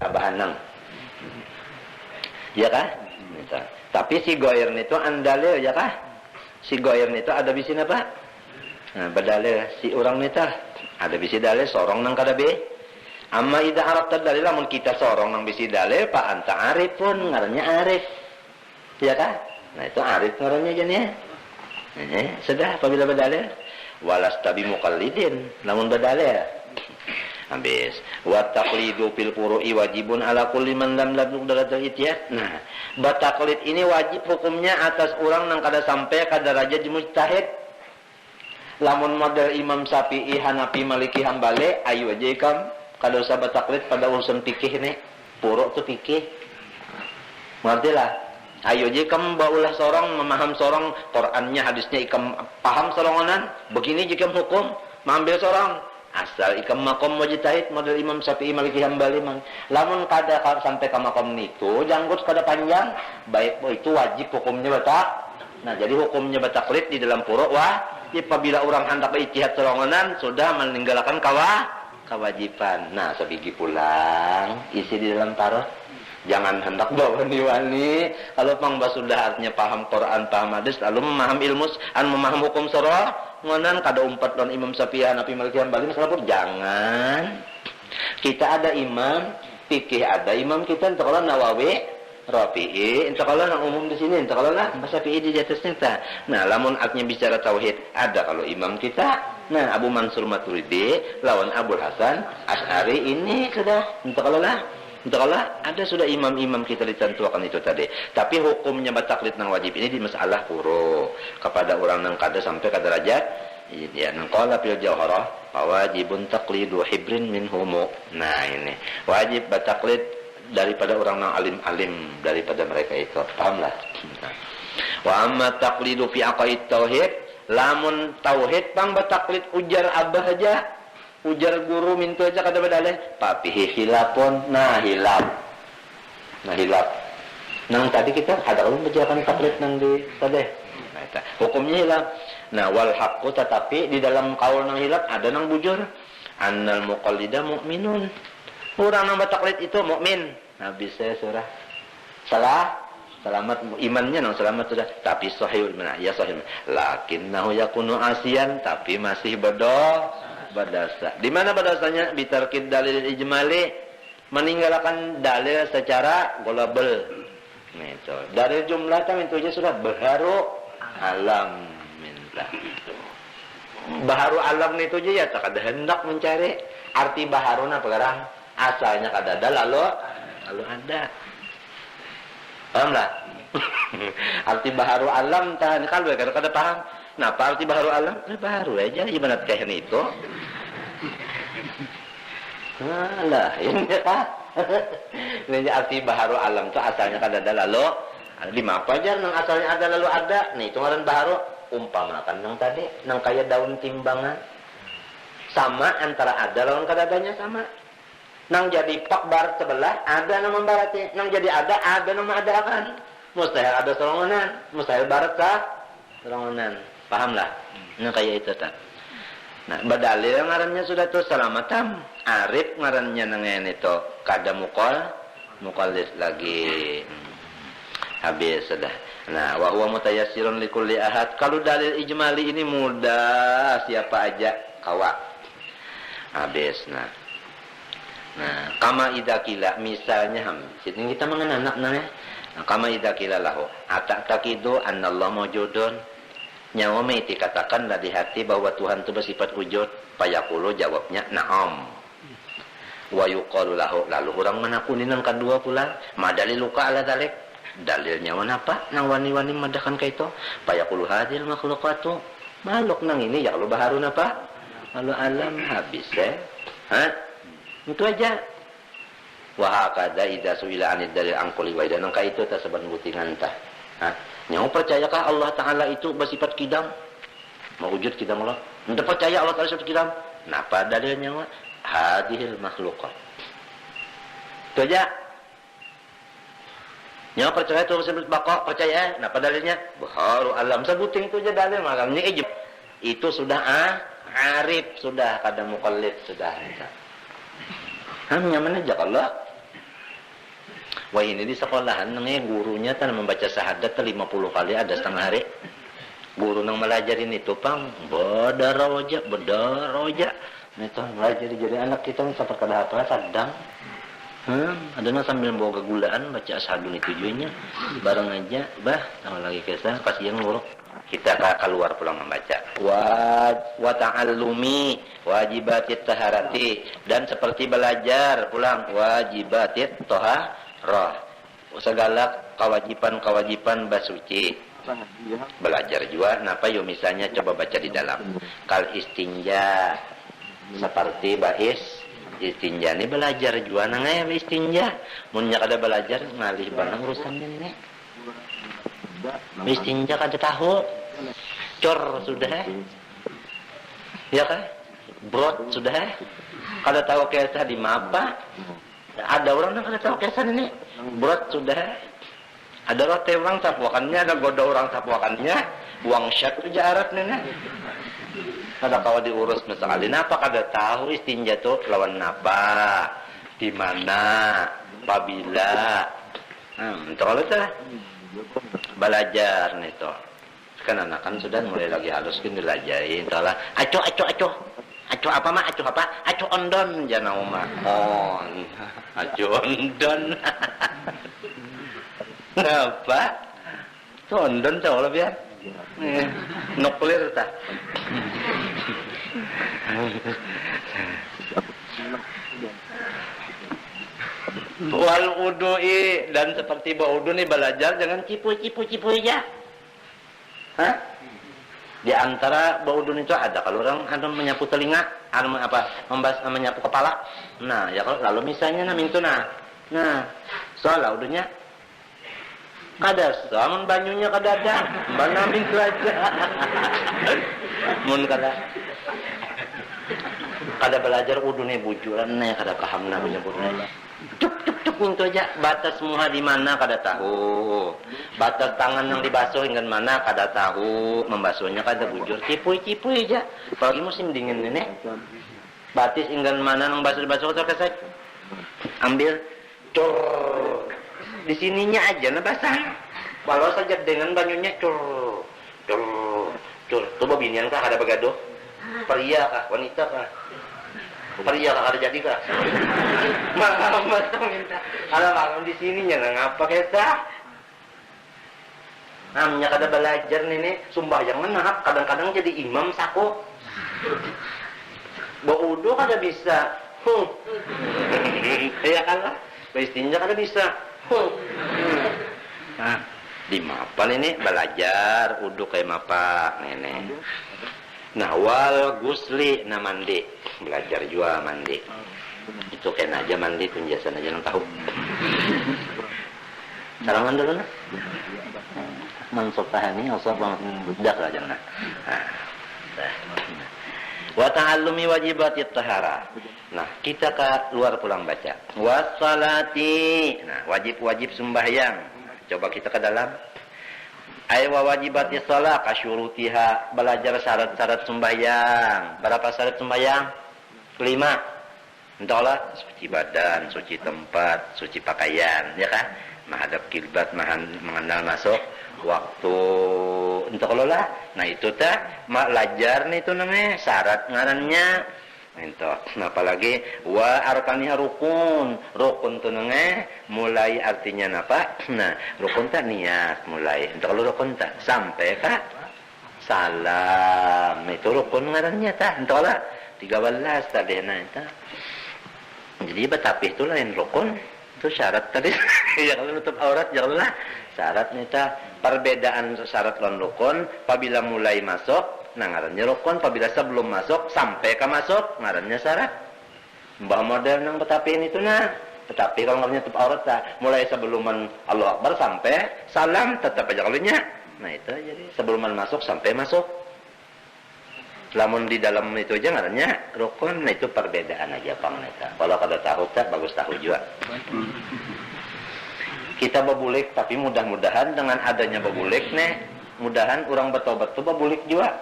abahanang. Ya kah? Tapi si goyer itu andalil ya kah? Si goyer itu ada bisi apa? Nah, badalil si orang itu ada bisi dalil sorong nang kada be. Amma idza arabta dalil lamun kita sorong nang bisi dalil pa anta arifun ngarannya arif. Ya kah? Nah itu arif ngarannya jadinya. Sudah apabila badalil walas tabi muqallidin lamun badalil. Habis wa taqlidu fil furu'i wajibun ala kulli man lam yablugh darajatul ijtihad. Nah, bataklid ini wajib hukumnya atas orang nang kada sampai ka derajat mujtahid. Lamun model Imam Syafi'i, Hanafi, Maliki, Hambali, ayo aja ikam kada usah bataklid pada urusan fikih ni. Furu' tu fikih. Mengertilah. Ayo aja ikam baulah sorong memaham sorong Qur'annya, hadisnya ikam paham sorongan. Begini jika hukum, mengambil sorong. Asal ikam makom mujtahid model Imam Syafi'i, Maliki, Hambali man. Lamun kada sampai ke makom nitu janggut kada panjang, baik itu wajib hukumnya batak. Nah, jadi hukumnya bataklid di dalam furu' apabila orang hendak ijtihad sorongan sudah meninggalkan kewajiban. Nah, sebigi pulang isi di dalam tarot. Jangan hendak bawa wani. Kalau pangba sudah artinya paham Quran, paham hadis, lalu memaham ilmu, memaham hukum sorong, ngonan kada umpat don Imam Syafi'i, Hanafi, Maliki, Hambali masalah pun jangan. Kita ada imam, fikih ada imam kita, entah kalau Nawawi, Rafi'i, entah kalau yang umum di sini, entah kalau lah Syafi'i di atasnya ta. Nah, lamun artinya bicara tauhid, ada kalau imam kita. Nah, Abu Mansur Maturidi lawan Abul Hasan Asy'ari ini sudah, entah kalau lah. Entahlah, ada sudah imam-imam kita ditentukan itu tadi. Tapi hukumnya bataklid nang wajib ini di masalah furu' kepada orang nang kada sampai ke derajat ya nang qala fil jawharah wajibun taqlidu hibrin minhum. Nah, ini wajib bataklid daripada orang nang alim-alim daripada mereka itu. Pahamlah. Wa amma taqlidu fi aqaid tauhid, lamun tauhid pang bataklid ujar abah aja. Ujar guru mintu aja kada badaleh papihi hilapon. Nah hilap nang tadi kita ada ulun berjalan taklid nang di tadi. Nah, hukumnya hilap. Nah wal haqqu tetapi di dalam kaul nang hilap ada nang bujur annal muqallida mu'minun. Orang nang bataklid itu mukmin. Habis saya surah selamat imannya nang selamat sudah, tapi sahih iman ya sahih lakinnahu yakunu asian, tapi masih berdasa. Di mana berdasanya? Bitarkid dalil ijmali, meninggalkan dalil secara global. Nah, itu. Dari jumlah itu aja sudah baharu alam minta. Baharu alam itu aja ya tak ada hendak mencari arti baharuna pegarang. Asalnya kada ada lalu ada. Paham lah? Arti baharu alam tan kalau kada paham. Nah, apa arti baharu alam? Baharu aja gimana teknik itu. Alah, ini apa? Ini arti baharu alam itu asalnya kada ada lalu lima apa aja nang asalnya ada lalu ada. Nih, itu ngaran baharu umpamakan nang tadi nang kaya daun timbangan. Sama antara ada lawan kada adanya sama. Nang jadi pak barat sebelah ada nama baratnya, nang jadi ada nama ada kan. Mustahil ada solongan, mustahil barat kah? Solongan. Pahamlah? Nah kayak itu tak. Nah badalil ngarannya sudah tuh selamatam. Arif ngarannya nangen itu kada muqallis lagi. Habis sudah. Nah wa huwa mutayassirun likulli ahad. Kalau dalil ijmali ini mudah siapa aja kawa. Habis nah kama idakila misalnya ini kita mengenal anak namanya. Nah, kama idakila lahu atak takidu annallahu mawjudun. Nyawa meti katakanlah di hati bahwa Tuhan itu bersifat wujud. Payaqulu jawabnya na'am. Wa yuqalu lahu lalu orang menakuni nang kedua pula madaliluka ala dalik. Dalilnya apa? Nang wani-wani madakan ka itu. Payaqulu hadil makhluqatu. Makhluk nang ini ya Allah baharun apa? Lalu alam habis itu aja. Wa hakadha idza su'ila 'anid dalil anquli wa idan ka itu tasaban butingan tah. Nyawa percayakah Allah Ta'ala itu bersifat kidam? Mewujud kidam Allah? Anda percaya Allah Ta'ala bersifat kidam? Napa dalilnya? Hadihil makhlukat. Itu aja. Nyawa percaya itu bersifat baka? Percaya? Napa dalilnya? Baharu alam. Sebuting itu aja dalil. Makamnya itu sudah arif. Sudah kada muqallid. Sudah. Nyaman aja Allah. Wah ini di sekolahan nengnya gurunya tan membaca syahadat 50 kali ada setengah hari. Guru nang melajarin itu pang bedaraja. Itu melajari jadi anak kita sampai kada apa sadang. Adanya sambil bawa kegulaan baca asadun itu tujuannya bareng aja sama lagi kesah kasihan guru kita keluar pulang membaca wa ta'allumi wajibatit taharati dan seperti belajar pulang wajibatit taharah segala kewajiban basuci belajar juga napa yo misalnya coba baca di dalam kal istinja seperti istinja ni belajar juga nangaya istinja munnya kada belajar ngalih barang urusan ini istinja kada tahu cor sudah ya kan brot sudah kada tahu kisah di mapa ada orang yang kada tahu kisah ini brot sudah ada roti orang sapuakannya ada goda orang sapuakannya uang syak itu jarak nenek kada kawa diurus sekali napa kada tahu istinja tuh lawan napa di mana apabila kalau itu belajar nih tuh kan anak kan sudah mulai lagi halus kan dilajarin entahlah aco aco ondon jangan oma aco ondon apa tuh ondon tahu lah biar nuklir tak wal wudu'i dan seperti baudu nih belajar jangan cipu aja. Hah? Di antara baudu itu ada kalau orang ada menyapu telinga, ada menyapu kepala. Nah, ya kalau lalu misalnya soal udunya kada samun banyunya kada ada banamin aja mun kada belajar udune bujuran kada paham namanya budune cuk itu aja batas muha di mana kada tahu batas tangan yang dibasuh hingga mana kada tahu membasuhnya kada bujur cipu aja apalagi musim dingin ini batis hingga mana nang basuh atau kesek ambil cur di sininya aja basah. Kalau saja dengan banyunya cur. Coba binian kah ada begaduh? Pria kah? Wanita kah? Pria kah ada jadi kah? Malam minta. Malam di sininya ngapa kesah? Namanya kada belajar nih sumbayang menahap kadang-kadang jadi imam saku. Baudu kada bisa. Ya kan lah. Istinja kada bisa. Nah, di mapan ini belajar uduk kayak mapa nenek. Nah, wal gusli mandi belajar juga mandi. Itu kena aja mandi penjelasan aja nang tahu. Sarangan dulu nah. Mansuk tahani usah budak lah jangan. Wa ta'allumi wajibatit tahara. Nah, kita ke luar pulang baca. Wassalati. Nah, wajib-wajib sembahyang. Coba kita ke dalam. Ay wa wajibati shalah kasyurutiha. Belajar syarat-syarat sembahyang. Berapa syarat sembahyang? 5. Entahlah, suci badan, suci tempat, suci pakaian, ya kan? Menghadap kiblat, mengenal masuk waktu. Entahlah. Nah, itu belajar nih itu namanya syarat ngarannya. Itu, apalagi wa arkaniha rukun tuh mulai artinya apa? Nah, rukun tak niat mulai. Itu kalau rukun tak sampai kah? Salam itu rukun ngarannya tak? Entahlah 13 tadi nah itu. Jadi betapih itu lain rukun itu syarat tadi. Ya kalau nutup aurat janganlah syarat nita perbedaan syarat lan rukun apabila mulai masuk. Nah, ngarannya rukun apabila sebelum masuk sampai ke masuk ngarannya syarat. Mbah model nang betapiin itu tetapi kalau ngarannya tutup aurat mulai sebelum Allahu Akbar sampai salam tetap aja kalunya. Nah, itu jadi sebelum masuk sampai masuk. Lamun di dalam itu aja ngarannya rukun, nah itu perbedaan aja pang neta. Kalau kada tahu bagus tahu juga. Kita bebulik tapi mudah-mudahan dengan adanya bebulik mudahan orang bertobat tuh bebulik juga.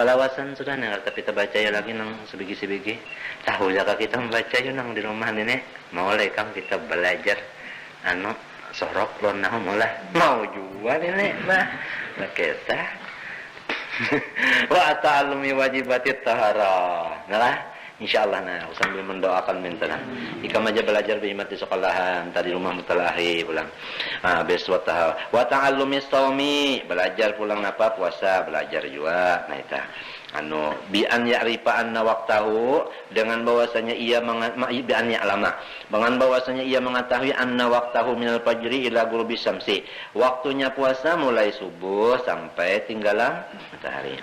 kalawasan sudah nih, tapi kita baca ya lagi nang sebigi-sebigi. Tahu jaka kita membaca yun nang di rumah ini. Mau lekang kita belajar sorok lon nah mulai mau juga nih bah kita. Wa ta'allumi wajibatit tahara. Nah, insyaallah nah sambil mendoakan minta jika aja belajar bihimati sekolahan tadi rumah mutalahi pulang besok wa ta'allumi shaumi belajar pulang apa puasa belajar juga nah itu bi an ya'rifa anna waqtahu dengan bahwasanya ia bi an ya'lama dengan bahwasanya ia mengetahui anna waqtahu minal fajri ila ghurubi syamsi waktunya puasa mulai subuh sampai tinggalan matahari.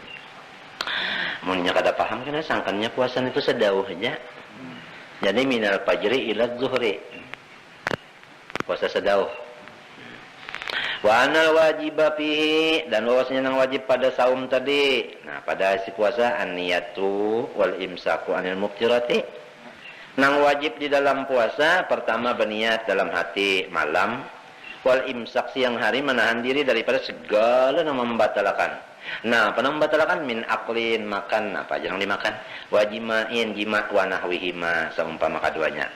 Munnya kada paham kena sangkannya puasan itu sedauh aja. Jadi minal fajri ila zuhri. Puasa sedauh. Wa anal wajiba fihi dan bahwasanya yang wajib pada saum tadi. Nah, pada si puasa an-niyatu wal imsaku anil muftirati. Nang wajib di dalam puasa pertama berniat dalam hati malam wal imsak siang hari menahan diri daripada segala yang membatalkan. Nah, apa membatalkan min aklin makan apa aja yang dimakan wajimain jima wa nahwihima seumpama keduanya.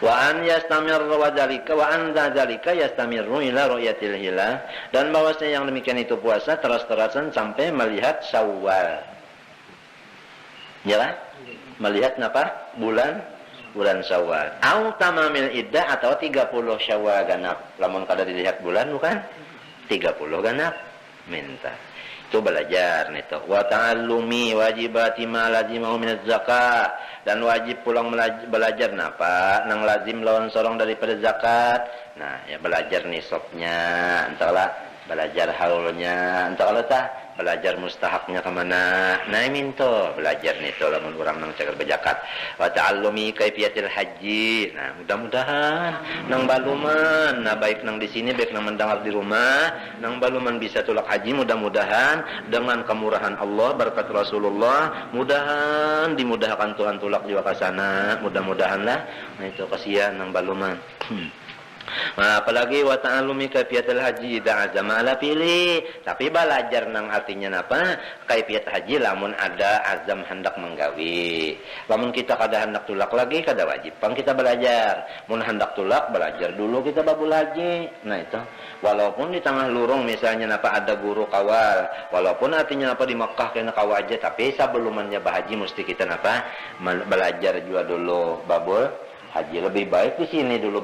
Wa an yastamir wa dzalika wa an dzalika yastamiru ila ru'yatil hilal dan bahwasanya yang demikian itu puasa terus-terusan sampai melihat Syawal. Ya lah? Melihat apa? Bulan Syawal. Au tamamil iddah atau 30 Syawal ganap. Lamun kada dilihat bulan bukan 30 ganap. Minta. Itu belajar nito. Wa ta'allumi wajibati ma lazimahu min zakat dan wajib pulang belajar napa nang lazim lawan sorong daripada zakat. Nah, ya belajar nisabnya, entahlah belajar haulnya, entahlah tah belajar mustahaknya kemana. Nah, minto belajar nito lamun urang nang cager bejakat. Wa ta'allumi kaifiyatil haji. Nah, mudah-mudahan nang baluman, nah baik nang di sini baik nang mendengar di rumah, nang baluman bisa tulak haji mudah-mudahan dengan kemurahan Allah berkat Rasulullah, mudahan dimudahkan Tuhan tulak juga ke sana, mudah-mudahan lah. Nah, itu kasihan nang baluman. Nah, apalagi wa ta'allumi kaifiyatul haji da azama ala pilih. Tapi belajar nang artinya apa? Kaifiyat haji lamun ada azam hendak menggawi. Lamun kita kada hendak tulak lagi kada wajib pang kita belajar. Mun hendak tulak belajar dulu kita babul haji. Nah itu. Walaupun di tengah lurung misalnya apa ada guru kawal, walaupun artinya apa di Mekah kena kawal aja, tapi sebelumnya bahaji mesti kita apa? Belajar juga dulu babul haji. Lebih baik di sini dulu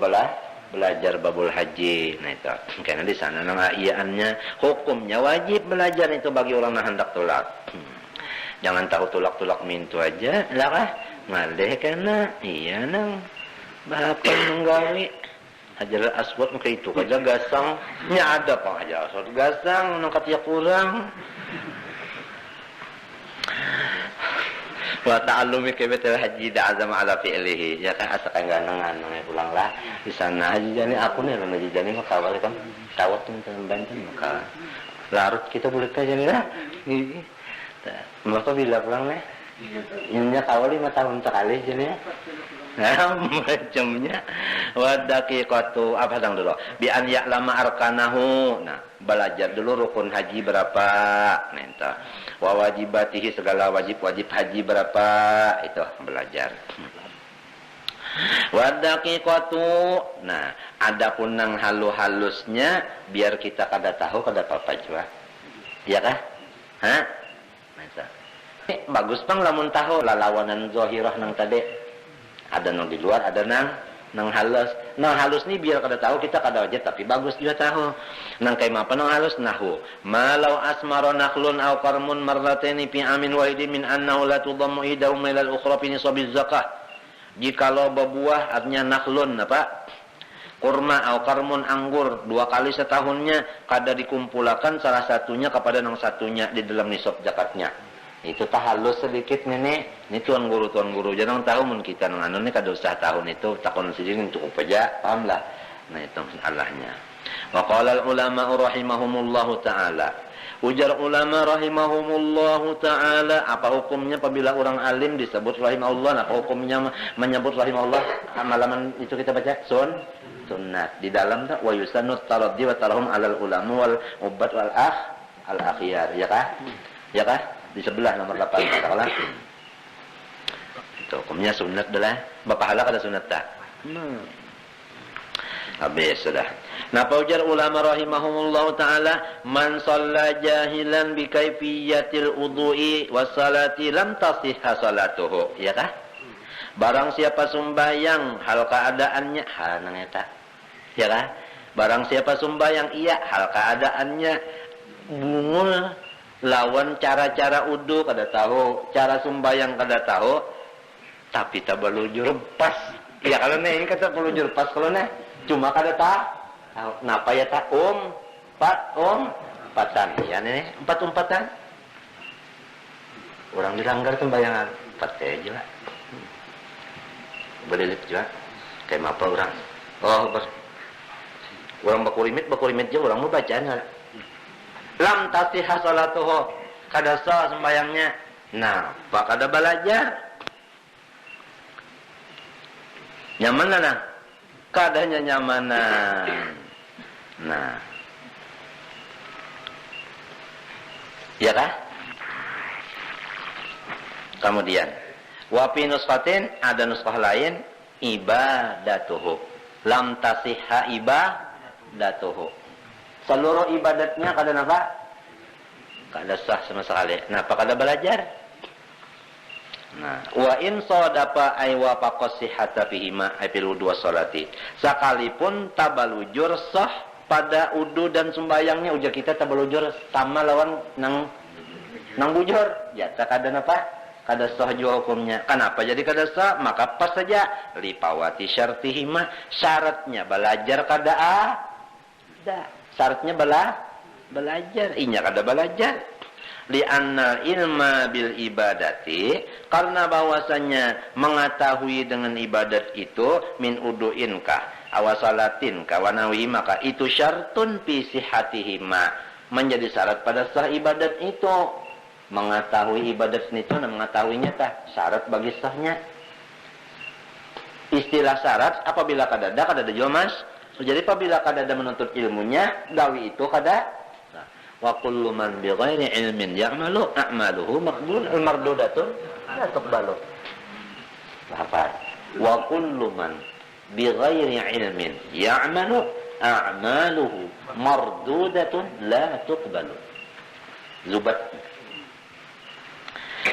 belajar babul haji. Nah itu karena di sana nang iyaannya hukumnya wajib belajar itu bagi orang yang hendak tulak. Jangan tahu tulak-tulak mintu aja lah ngalih karena iya nang bapak menggawi Hajar Aswad maka itu aja gasang nya ada pang Hajar Aswad gasang nang katanya kurang. Wa ta'allumi kaifatil haji da azama ala fi'lihi. Ya kan asa kang ganangan nang pulang lah di sana haji jani aku nih lamun haji jani maka wali kan tawat tentang Banten maka larut kita boleh ka jani lah. Maka bila pulang nih nya kawali 5 tahun sekali jani. Nah, macamnya wadaqiqatu apa dang dulu bi an ya'lama arkanahu. Nah, belajar dulu rukun haji berapa nenta wa wajibatihi segala wajib haji berapa itu belajar. Wadaqiqatu. Nah, adapun nang halusnya biar kita kada tahu kada apa juga. Iya kah? Hah? Masa. Bagus pang lamun tahu lalawanan zahirah nang tadi. Ada nang di luar, ada nang halus. Nang halus ni biar kada tahu kita kada wajib tapi bagus juga tahu. Nang kay apa nang halus nahu. Malau asmara nakhlun aw qarmun marrataini fi amin wahidin min annahu la tudammu idahum ila al-ukhra fi nisabiz zakah. Jikalau berbuah artinya nakhlun apa? Kurma aw qarmun anggur 2 kali setahunnya kada dikumpulkan salah satunya kepada nang satunya di dalam nisab zakatnya. Itu halus sedikit nenek ini tuan guru jangan tahu mun kita nang anu ni kada usah tahun itu takon sendiri cukup aja paham lah. Nah itu salahnya. Wa qala al ulama rahimahumullahu taala ujar ulama rahimahumullahu taala apa hukumnya apabila orang alim disebut rahimahullah apa hukumnya menyebut rahimahullah malaman itu kita baca sunnat di dalam tak wa yusannu taraddi wa tarahum alal ulama wal ubat wal al akhyar ya kah di sebelah nomor 8 katakanlah. Itu hukumnya sunat adalah bapahala kada sunat tak. Habis sudah. Nah, paujar ulama rahimahumullah taala, man shalla jahilan bi kaifiyatil wudu'i was salati lam tasihha salatuhu. Ya kah? Barang siapa sembahyang hal keadaannya hal nang eta. Ya kah? Barang siapa sembahyang iya hal keadaannya bungul lawan cara-cara wudu kada tahu, cara sembahyang kada tahu, tapi tak balujur pas. Ya kalau ini kata balujur pas kalau nih cuma kada tahu. Napa ya tak empatan. Ya nih empat-empatan. Orang dilanggar sembayangan 4 aja lah. Belilit juga. Kayak apa orang? Orang bakurimit je orang mau bacanya. Lam tasihha salatuhu. Kada sah sembayangnya. Nah, pak kada belajar. Nyaman nah. Kadanya nyamanan. Nah. Ya kah? Kemudian wa fi nusfatin ada nuskah lain ibadatuhu. Lam tasihha ibadatuhu. Seluruh ibadatnya kada napa? Kada sah sama sekali. Napa kada belajar? Nah, wa in sadafa ay wa faqasihata fihima ay fil wudu wassalati. Sekalipun tabalujur sah pada wudu dan sembayangnya, ujar kita tabalujur sama lawan nang bujur. Ya kada napa? Kada sah juga hukumnya. Kenapa jadi kada sah? Maka pas saja lipawati syartihima, syaratnya belajar kada ada. Syaratnya belajar. Inya kada belajar. Li'anna ilma bil ibadati, karena bahwasanya mengetahui dengan ibadat itu min udu'in kah awasalatin kah wanawi, maka itu syartun fi sihhatihima, menjadi syarat pada sah ibadat itu. Mengetahui ibadat itu dan mengetahuinya tah syarat bagi sahnya. Istilah syarat apabila kada ada mas. Jadi apabila kada ada menuntut ilmunya, gawi itu kada. Wa kullu man bighairi ilmin ya'malu a'maluhu mardudatun la tuqbalu. Hafal. Wa kullu man bighairi ilmin ya'malu a'maluhu mardudatun la tuqbalu. Zubat.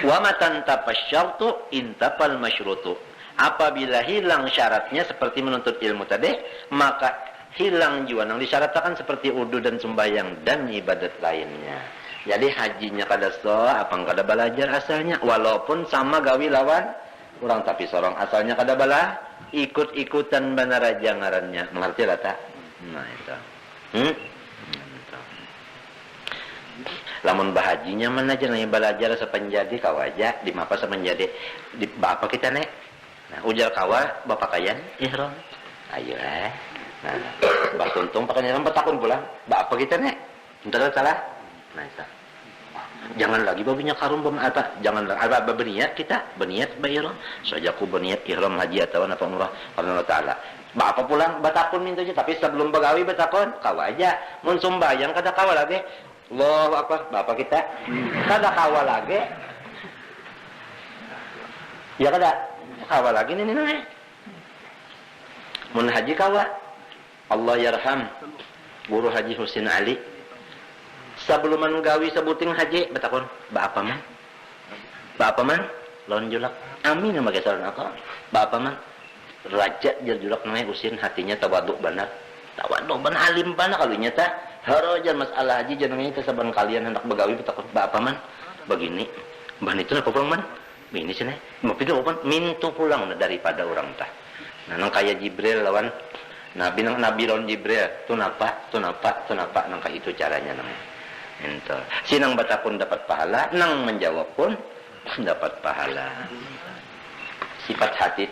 Wa matan tapasyartu intapal masyrutu. Apabila hilang syaratnya seperti menuntut ilmu tadi, maka hilang juga yang disyaratkan seperti wudu dan sembahyang dan ibadat lainnya. Jadi hajinya kada sah, apa kada belajar asalnya, walaupun sama gawi lawan orang tapi sorong asalnya kada bala, ikut-ikutan banaraja ngarannya. Mengerti lah tak? Nah itu. Lamun bahajinya mana aja nang belajar sepenjadi kawaja di mapa sepenjadi di bapak kita nek. Nah ujar kawa bapak kayan ihram. Ayo Nah, Mbak Tuntung pakai nyerang bertakun pula. Mbak apa kita nih? Entar salah. Nah, itu. Jangan lagi babinya karum apa? Jangan apa berniat kita, berniat bayar. Saja aku berniat ihram haji atau apa umrah karena Allah Taala. Mbak apa pulang bertakun minta aja, tapi sebelum begawi bertakun, kau aja mun sembahyang kada kawal lagi. Allahu Akbar, Bapak kita. Kada kawal lagi. Ya kada kawal lagi nih. Mun haji kawal. Allah yarham guru Haji Husin Ali sebelum menggawi sebuting haji betakon ba apa man lawan julak amin mage saran aku ba apa man raja jer julak namanya Husin hatinya tawaduk benar alim benar kalau nyata harajan masalah haji jenenge teh saban kalian hendak begawi betakon ba apa man begini ban itu apa pulang man ini sini mau pintu open mintu pulang daripada orang tah nah nang kaya Jibril lawan Nabi lawan Jibril tu napa nangka itu caranya namanya. Ento. Sinang bata pun dapat pahala, nang menjawab pun dapat pahala. Sifat hati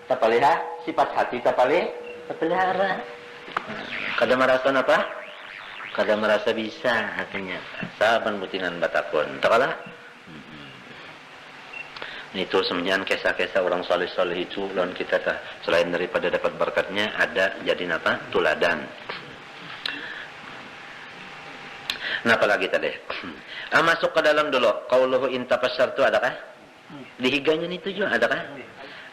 tapaliha, sifat hati tapelihara. Kada merasa apa? Kada merasa bisa hatinya. Saban butinan bata pun. Takala. Itu semenjak kisah-kisah orang saleh-saleh itu lawan kita selain daripada dapat berkatnya ada jadi apa? Tuladan. Nah, apalagi tadi? Masuk ke dalam dulu. Qauluhu in tafassartu adakah? Di higanya itu juga adakah?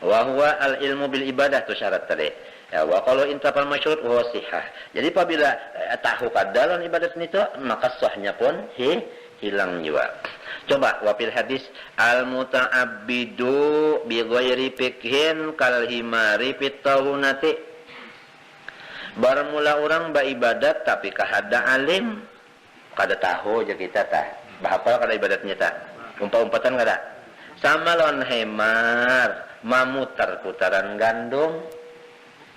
Wa huwa al-ilmu bil ibadah tu syarat tadi. Ya, wa qalu in tafal masyhur wa sihah. Jadi apabila tahu kadalan ibadat itu, maka sahnya pun hilang juga. Coba wafil hadis al-muta'abbidu bi ghairi fikhin kal himari fit tahunati. Bermula orang beribadat tapi kahada alim, kada tahu aja kita tah. Bahapal kada ibadatnya tah. Umpat-umpatan kada. Sama lawan hemar, mamutar putaran gandum.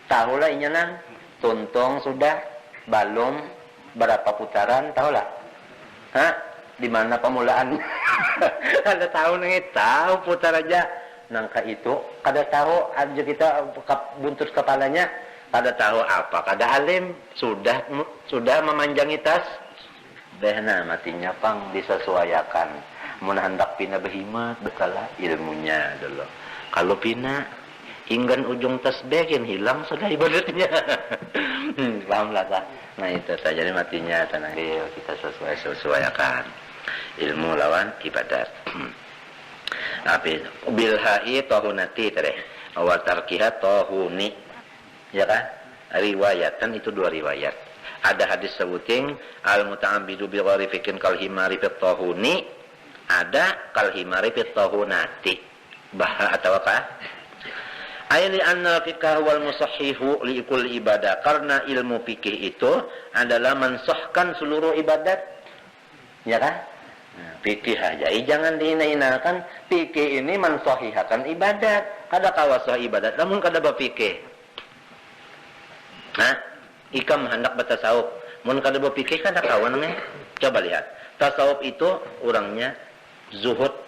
Tahulah inyanan, tuntung sudah, balum berapa putaran, tahulah. Hah? Di mana pemulaan? Kada tahu nih, tahu putar aja. Nangka itu, kada tahu aja kita buntut kepalanya, kada tahu apa, kada alim, sudah memanjangi tas. Behna matinya pang disesuaikan. Mun hendak pina behimat, bekalah ilmunya dulu. Kalau pina inggan ujung tasbih hilang sudah ibadatnya. Paham lah tak? Nah itu saja, jadi matinya tenang kita sesuaikan ilmu lawan ibadat. Tapi bilha'i tahunati tadi wa tarkiha tahuni, ya kan? Riwayatan itu dua riwayat. Ada hadis sebuting al muta'ambidu bil ghairi fikin kal himari fit tahuni, ada kal himari fit tahunati. Bah atau apa? Ayli anna fikah wal musahhihu li kulli ibadah, karena ilmu fikih itu adalah mensahkan seluruh ibadat, ya kan? Nah, fikih aja, jangan dihina-hinakan. Fikih ini mensahihkan ibadat, kada kawasah ibadat, namun kada berfikih. Nah, ikam hendak bertasawuf, mun kada berfikih kada kawan nge. Coba lihat, tasawuf itu orangnya zuhud.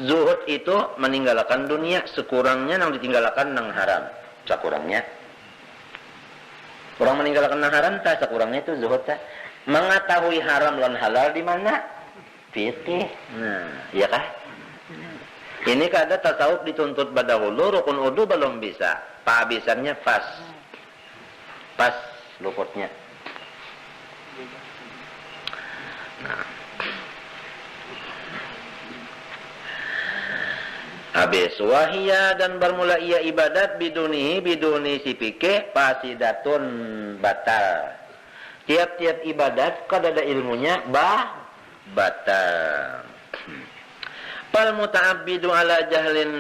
Zuhud itu meninggalkan dunia, sekurangnya nang ditinggalkan nang haram. Sekurangnya. Orang meninggalkan nang haram, tak sekurangnya itu zuhud tak. Mengetahui haram dan halal di mana? Fikih. Nah, iya kah? Ini kada tasawuf dituntut badahulu, rukun udu belum bisa. Pahabisannya pas. Pas luputnya. Nah. Habis wahia dan bermula ia ibadat biduni si fikih fasidatun batal. Tiap-tiap ibadat kada ada ilmunya batal. Pal muta'abbidu ala jahlin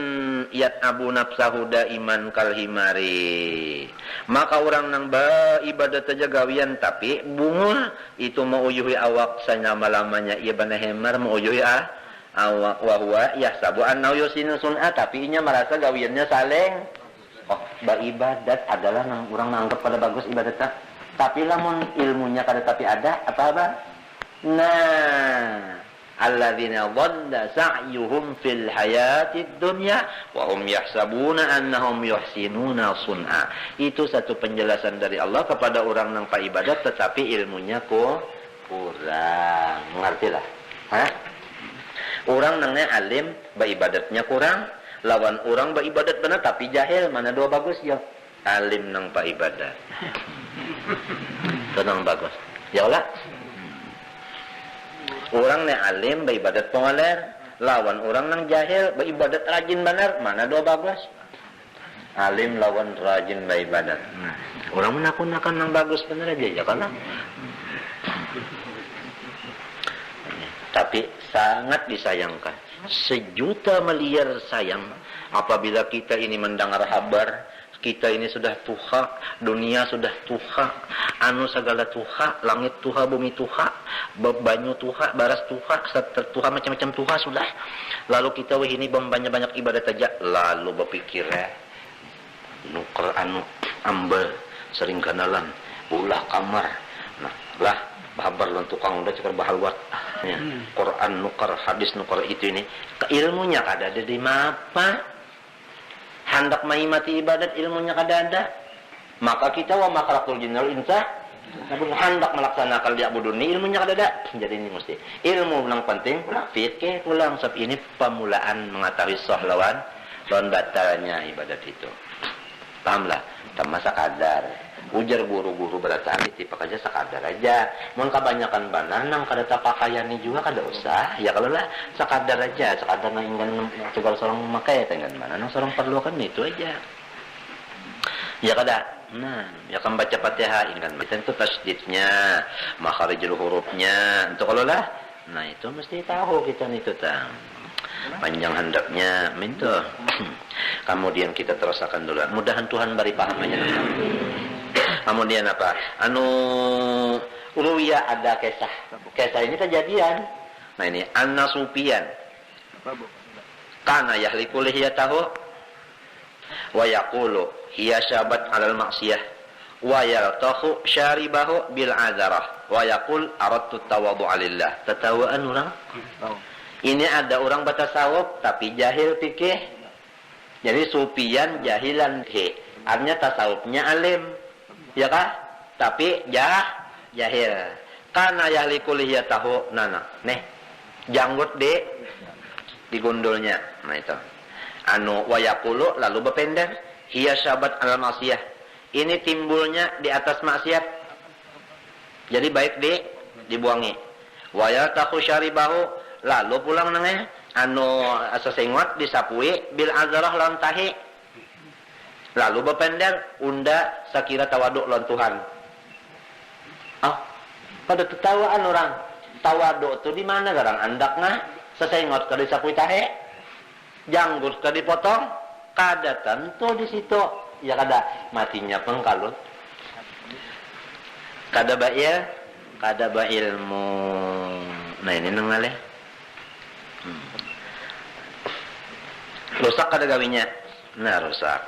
yat'abu nafsahu daiman kal himari. Maka orang nang beribadat saja gawian tapi bungul itu mau uyuhi awak selama-lamanya ia bana hemar mau uyuhi awak wahwa yahsabu annahu yusinu sun'a, tapi inya merasa gawiannya saleng. Oh, beribadat adalah orang menganggap pada bagus ibadat tapi lamun ilmunya kada tapi ada apa? Nah, alladzina dhalla sa'yuhum fil hayatid dunya wa hum yahsabuna annahum yuhsinuna sun'a. Itu satu penjelasan dari Allah kepada orang nang ibadat tetapi ilmunya kurang. Mengertilah? Hah? Orang nangnya alim, beribadatnya kurang. Lawan orang beribadat benar tapi jahil, mana dua bagus ya? Alim nang beribadat. Tenang bagus. Ya Allah. Orang nang alim beribadat pengalir, lawan orang nang jahil beribadat rajin benar, mana dua bagus? Alim lawan rajin beribadat. Orang menakut-nakut nang bagus benar aja ya kan? Tapi sangat disayangkan, sejuta miliar sayang apabila kita ini mendengar kabar kita ini sudah tuha, dunia sudah tuha, anu segala tuha, langit tuha, bumi tuha, banyu tuha, baras tuha, tuha macam-macam tuha sudah. Lalu kita ini banyak-banyak ibadat aja, lalu berpikir nuker anu ambel sering kanalan ulah kamar, nah lah babar lan tukang udah cekar bahalwat ya. Quran nukar, hadis nukar itu ini ilmunya kada ada di mapa. Hendak mati ibadat ilmunya kada ada. Maka kita wa makhlukul jinnal insa namun hendak melaksanakan diabuduni ilmunya kada ada. Jadi ini mesti ilmu yang penting fikih ulang sebab ini pemulaan mengetahui sah lawan batalnya ibadat itu. Pahamlah, tak masa kadar. Ujar guru-guru berarti tipe aja sekadar aja. Mun kebanyakan bananang kada tapakayani juga kada usah. Ya kalau lah sekadar aja, sekadar ingin segala seorang memakai dengan bananang seorang perlu kan itu aja. Ya kada. Nah, ya kan baca Fatihah ingin itu tasdidnya, makharijul hurufnya. Untuk kalau lah, nah itu mesti tahu kita itu tang. Panjang hendaknya minta. Kemudian kita terusakan dulu. Mudahan Tuhan beri pahamnya. Kemudian apa? Uluwiyah ada kisah. Kisah ini kejadian. Nah ini An-Nasupiyan. Kana yahliku lihiyatahu wa yaqulu hiya syabat 'alal maksiyah wa yaltahu syaribahu bil azarah wa yaqul aradtu tawadhu'a lillah. Tatawaan orang? Ini ada orang batasawuf tapi jahil fikih. Jadi supian jahilan fikih. Artinya tasawufnya alim. Ya kah? Tapi jahil. Kana yahliku lihiyatahu nana. Nih, janggut di gundulnya. Nah itu. Wa yaqulu lalu berpendek hiya syabat al maksiyah. Ini timbulnya di atas maksiat. Jadi baik dibuangi. Wa yaltahu syaribahu lalu pulang nangnya sesengot disapui bil azrah lan tahi. Lalu berpendek unda sakira tawaduk lawan Tuhan. Pada ketawaan orang. Tawaduk itu di mana garang andakna sesengot kada disapui tahe. Janggut kada dipotong, kada tentu di situ. Ya kada matinya pengkalut. Kada ba ilmu. Nah ini nangale. Rusak kada gawinya. Nah rusak.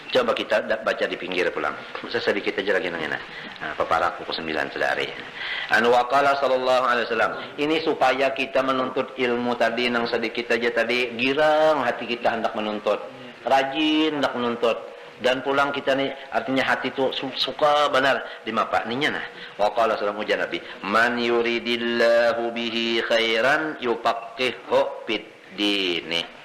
Coba kita baca di pinggir pulang. Sedikit aja lagi nangena. Nah, paparak pukul 9 sedari. Waqala sallallahu alaihi wasallam. Ini supaya kita menuntut ilmu tadi nang sedikit aja tadi girang hati kita hendak menuntut. Rajin hendak menuntut. Dan pulang kita nih artinya hati itu suka benar di mapa ninya nah. Waqala sallallahu ujar Nabi, "Man yuridillahu bihi khairan yufaqihu fid dini."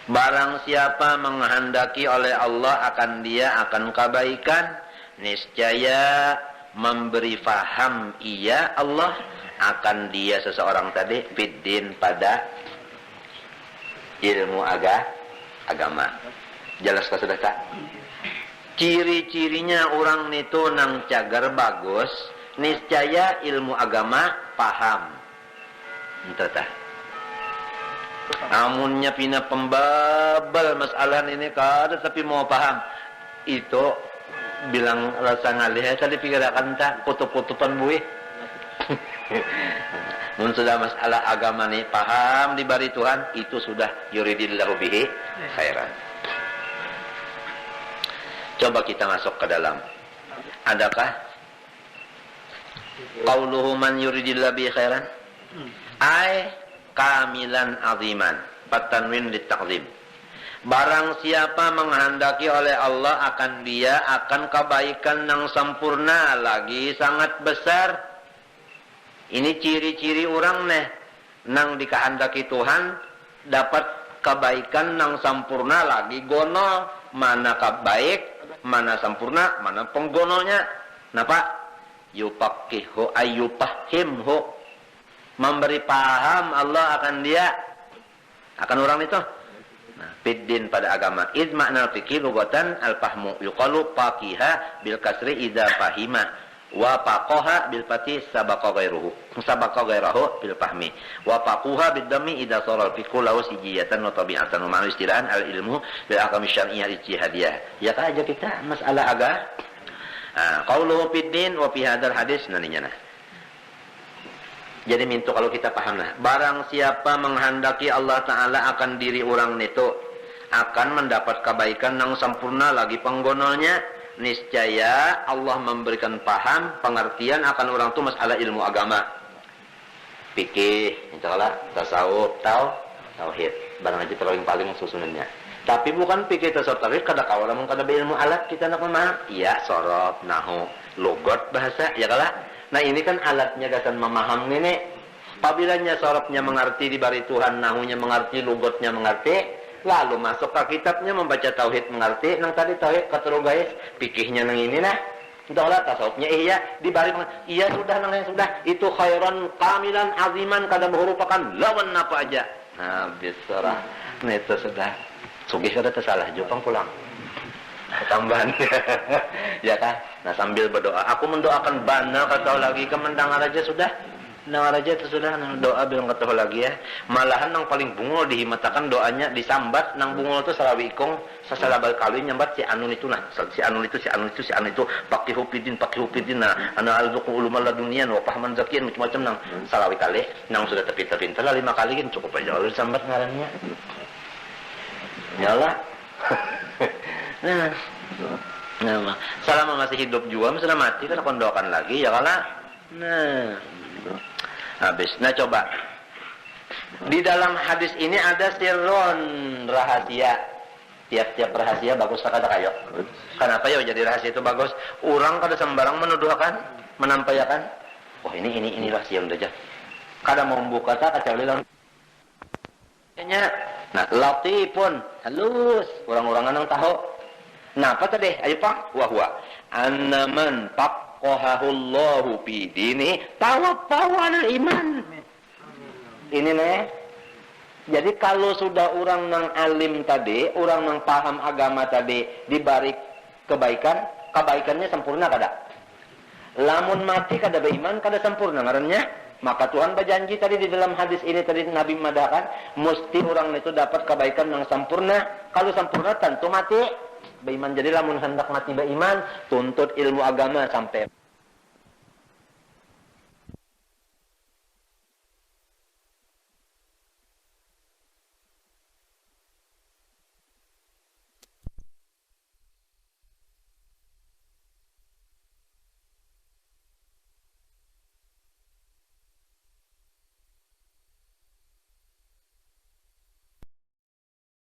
Barang siapa menghendaki oleh Allah akan dia akan kebaikan, niscaya memberi faham ia Allah akan dia seseorang tadi fiddin pada ilmu agama. Jelas kah sudah kak? Ciri-cirinya orang itu nang cagar bagus, niscaya ilmu agama paham. Entah tak? Amunnya pina pembabal masalah ini kada tapi mau paham itu bilang rasa ngalih tadi pikirakan tak kutub-kutupan buih. Mun sudah masalah agama nih paham dibari Tuhan itu sudah yuridillahu bihi khairan. Coba kita masuk ke dalam. Adakah qauluhu man yuridillahu bihi khairan? Kamilan aziman patanwin litakzim. Barang siapa menghendaki oleh Allah akan dia akan kebaikan yang sempurna lagi sangat besar. Ini ciri-ciri orang nang dikehendaki Tuhan dapat kebaikan yang sempurna lagi gono. Mana kebaik, mana sempurna, mana penggononya. Napa? Yupakihu ayyupahimhu. Memberi paham Allah akan dia akan orang itu. Nah, fiddin pada agama. Id makna fikih lugatan al-fahmu. Yuqalu faqiha bil kasri idza fahima wa faqaha bil fathi sabaqa ghairuhu. Sabaqa ghairahu bil fahmi. Wa faquha bid dhammi idza sara al-fiqhu lahu sijiyatan wa tabi'atan wa ma'na istiraan al-ilmu bil ahkam syar'iyyah ijtihadiyah. Ya aja kita masalah agama. Qauluhu fiddin wa fi hadzal hadis naninya. Jadi minta kalau kita paham lah. Barang siapa menghendaki Allah Ta'ala akan diri orang itu akan mendapat kebaikan yang sempurna lagi penggonolnya. Niscaya Allah memberikan paham, pengertian akan orang itu masalah ilmu agama. Fikih, insyaallah, tasawuf, tauhid. Barang aja paling susunannya. Tapi bukan fikih tasawuf tauhid kada kaula mun kada ilmu alat kita nak memaham. Iya, sorof, nahu, logot bahasa, ya kalah. Nah ini kan alatnya gasan memaham ini. Apabila sorofnya mengerti dibari Tuhan, nahunya mengerti, lugotnya mengerti, Lalu masuk ke kitabnya membaca tauhid mengerti. Nang tadi tauhid katero guys, pikihnya nang ini nah. Entahlah tasawufnya iya dibalik iya sudah nang yang sudah itu khairan kamilan aziman kada merupakan lawan apa aja. Nah, bisalah. Nah, itu sudah. Sugih kada tersalah jupang pulang. Tambahan. Ya kan? Nah, sambil berdoa. Aku mendoakan bana kata lagi kemendangan aja sudah. Dengar aja itu sudah nang doa bilang kata lagi ya. Malahan nang paling bungul dihimatakan doanya disambat nang bungul itu sarawikong sasalabal kali nyambat si anu itu nah si anu itu pakihupidin nah ana alzuqu ulumul ladunian wa fahman zakian macam-macam nang salawi kali nang sudah tepi-tepi telah 5 kali kan cukup aja lalu disambat ngarannya. Nyala. Nah, selama masih hidup juga sudah mati kan kondokan lagi ya kala. Nah, habis. Nah coba di dalam hadis ini ada sirron rahasia. Tiap-tiap rahasia bagus tak ada kayo. Kenapa ya jadi rahasia itu bagus? Orang kada sembarang menuduhkan, menampayakan. Oh ini rahasia udah aja. Kada mau membuka tak kecuali langsung. Nah latifun halus orang-orangan yang tahu. Nah apa tadi? Ayo pak. Wahwa annaman pak qahahullahu fi dini tawaffawal iman. Ini nih. Jadi kalau sudah orang nang alim tadi, orang nang paham agama tadi diberi kebaikan, kebaikannya sempurna kada? Lamun mati kada beriman kada sempurna ngarannya. Maka Tuhan berjanji tadi di dalam hadis ini tadi Nabi madakan mesti orang itu dapat kebaikan yang sempurna. Kalau sempurna tentu mati beriman. Jadi lamun hendak mati beriman tuntut ilmu agama sampai